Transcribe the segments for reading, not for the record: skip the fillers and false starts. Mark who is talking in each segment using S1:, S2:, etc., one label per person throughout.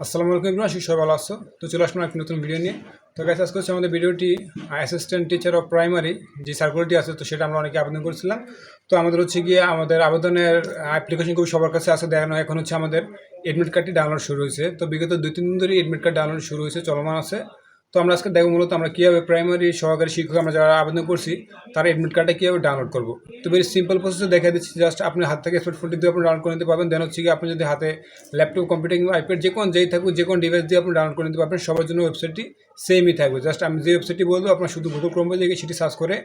S1: আসসালামু আলাইকুম এভরিওয়ান, সবাই ভালো আছো? তো চলে আসলাম একটা নতুন ভিডিও নিয়ে। তো গাইস, আজকে হচ্ছে আমাদের ভিডিওটি অ্যাসিস্ট্যান্ট টিচার অফ প্রাইমারি যে সার্কুলারটি আছে, তো সেটা আমরা অনেকে আবেদন করেছিলাম। তো আমাদের হচ্ছে গিয়ে আমাদের আবেদনের অ্যাপ্লিকেশন খুব সবার কাছে আছে দেখানো। এখন হচ্ছে আমাদের এডমিট কার্ডটি ডাউনলোড শুরু হয়েছে। তো বিগত 2-3 দিন ধরেই এডমিট কার্ড ডাউনলোড শুরু হয়েছে, চলমান আছে। তো আমরা আজকে দেখব মূলত আমরা কীভাবে প্রাইমারি সহকারী শিক্ষক আমরা যারা আবেদন করছি তার এডমিট কার্ডটা কীভাবে ডাউনলোড করবো। তো ভেরি সিম্পল প্রসেসে দেখা দিচ্ছি। জাস্ট আপনি হাত থেকে স্মার্টফোনটি দিয়ে আপনি ডাউনলোড করে নিতে পারবেন। দেন হচ্ছে কি আপনি যদি হাতে ল্যাপটপ, কম্পিউটার কিংবা আইপ্যাড যেই থাকুক, যে কোনো ডিভাইস দিয়ে আপনি ডাউনলোড করে নিতে পারবেন। সবার জন্য ওয়েবসাইটটি সেমই থাকবে। জাস্ট আমি যে ওয়েবসাইটটি বলবো আপনার শুধু গুগল ক্রোমে গিয়ে সেটি সার্চ করে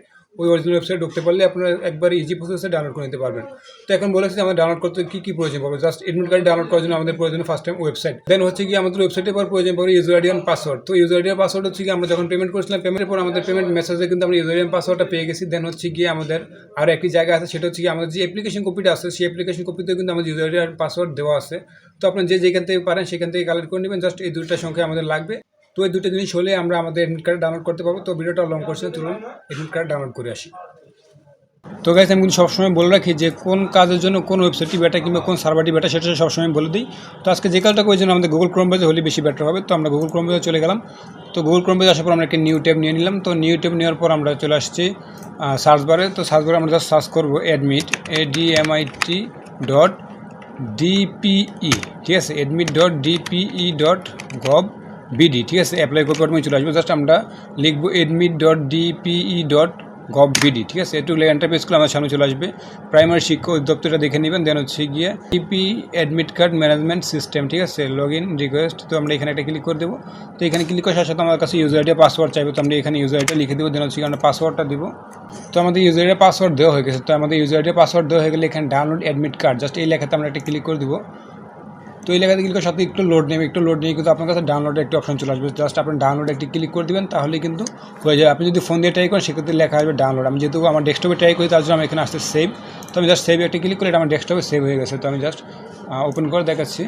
S1: ওই অরিজিনাল ওয়েবসাইট ঢুকতে পারলে আপনারা একবার ইজি প্রসেসে ডাউনলোড করে নিতে পারবেন। তো এখন বলেছি যে আমাদের ডাউনলোড করতে কী প্রয়োজন পড়বে। জাস্ট এডমিট কার্ড ডাউনলোড করার জন্য আমাদের প্রয়োজন ফার্স্ট টাইম ওয়েবসাইট। দেন হচ্ছে কি আমাদের ওয়েবসাইটের পর প্রয়োজন পড়বে ইউজার আইডি অ্যান্ড পাসওয়ার্ড। তো ইউজার আইডি আর পাসওয়ার্ড হচ্ছে কি আমরা যখন পেমেন্ট করেছিলাম, পেমেন্টের পর আমাদের পেমেন্ট মেসেজে কিন্তু আমরা ইউজার আইডি অ্যান্ড পাসওয়ার্ডটা পেয়ে গেছি। দেন হচ্ছে গিয়ে আমাদের আরও একটি জায়গা আছে, সেটা হচ্ছে কি আমাদের যে অ্যাপ্লিকেশন কপিটা আছে সেই অ্যাপ্লিকেশন কপিতেও কিন্তু আমাদের ইউজার আইডি আর পাসওয়ার্ড দেওয়া আছে। তো আপনি যেখান থেকে পারেন সেখান থেকে কালেক্ট করে নেবেন। জাস্ট এই দুইটা সংখ্যা আমাদের লাগবে। তো এই দুটো জিনিস হলে আমরা আমাদের এডমিট কার্ড ডাউনলোড করতে পারবো। তো ভিডিওটা লং করছে, চলুন এডমিট কার্ড ডাউনলোড করে আসি। তো গাইস, আমি কিন্তু সবসময় বলে রাখি যে কোন কাজের জন্য কোন ওয়েবসাইটটি বেটার কিংবা কোন সার্ভারটি বেটার, সেটা সবসময় বলে দিই। তো আজকে যে কাজটা করার জন্য আমাদের গুগল ক্রোম ব্রাউজার হলে বেশি বেটার হবে। তো আমরা গুগল ক্রোম ব্রাউজারে চলে গেলাম। তো গুগল ক্রোম ব্রাউজারে আসার পর আমরা একটা নিউ ট্যাব নিয়ে নিলাম। তো নিউ ট্যাব নেওয়ার পর আমরা চলে আসছি সার্চ বারে। তো সার্চ বারে আমরা জাস্ট সার্চ করবো admit.dpe, ঠিক আছে, admit.dpe.gov.bd, ঠিক আছে। অ্যাপ্লাই করতে চলে আসবো। জাস্ট আমরা লিখবো admit.dpe.gov.bd, ঠিক আছে। একটু এন্টারপ্রাইজ করে আমার সামনে চলে আসবে। প্রাইমারি শিক্ষা অধিদপ্তরটা দেখে নেবেন। দেন হচ্ছে গিয়ে DP admit card management system, ঠিক আছে, লগ ইন রিকোয়েস্ট। তো আমরা এখানে একটা ক্লিক করে দেবো। তো এখানে ক্লিক করার সাথে আমার কাছে ইউজার আইডি পাসওয়ার্ড চাইবে। তো আমরা এখানে ইউজার আইডিটা লিখে দেবো। দেন হচ্ছে আমরা পাসওয়ার্ডটা দেবো। তো আমাদের ইউজার আইডি পাসওয়ার্ড দেওয়া হয়ে গেছে। তো আমাদের ইউজার আইডি পাসওয়ার্ড দেওয়া হয়ে গেলে এখানে ডাউনলোড অ্যাডমিট কার্ড, জাস্ট এই লেখাতে আমরা একটা ক্লিক করে দেবো। তো এই লেখাতে ক্লিক করার সাথে একটু লোড নিয়ে কিন্তু আপনার কাছে ডাউনলোডের একটা অপশন চলে আসবে। জাস্ট আপনি ডাউনলোড একটি ক্লিক করে দেবেন, তাহলে কিন্তু হয়ে যায়। আপনি যদি ফোন দিয়ে ট্রাই করেন সেক্ষেত্রে লেখা আসবে ডাউনলোড। আমি যেহেতু আমার ডেস্কটপে ট্রাই করি তার জন্য আমি এখানে আসতে সেভ। তো আমি জাস্ট সেভ একটা ক্লিক করে এটা আমার ডেস্কটপে সেভ হয়ে গেছে। তো আমি জাস্ট ওপেন করে দেখাচ্ছি।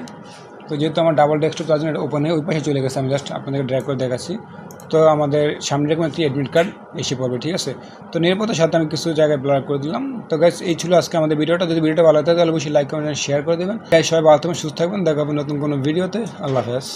S1: তো যেহেতু আমার ডাবল ডেস্কটপ তার জন্য এটা ওপেন হয়ে ওই পাশে চলে গেছে। আমি জাস্ট আপনাদেরকে ড্র্যাগ করে দেখাচ্ছি। তো আমাদের সামনে এরকম একটি অ্যাডমিট কার্ড এসে পড়বে, ঠিক আছে। তো নিরাপত্তার সাথে আমি কিছু জায়গায় ব্লার করে দিলাম। তো গাইস, এই ছিল আজকে আমাদের ভিডিওটা। যদি ভিডিওটা ভালো লাগে তাহলে অবশ্যই লাইক, কমেন্ট, শেয়ার করে দেবেন। গাইস, সবাই ভালো থাকবেন, সুস্থ থাকবেন। দেখা হবে নতুন কোনো ভিডিওতে। আল্লাহ হাফেজ।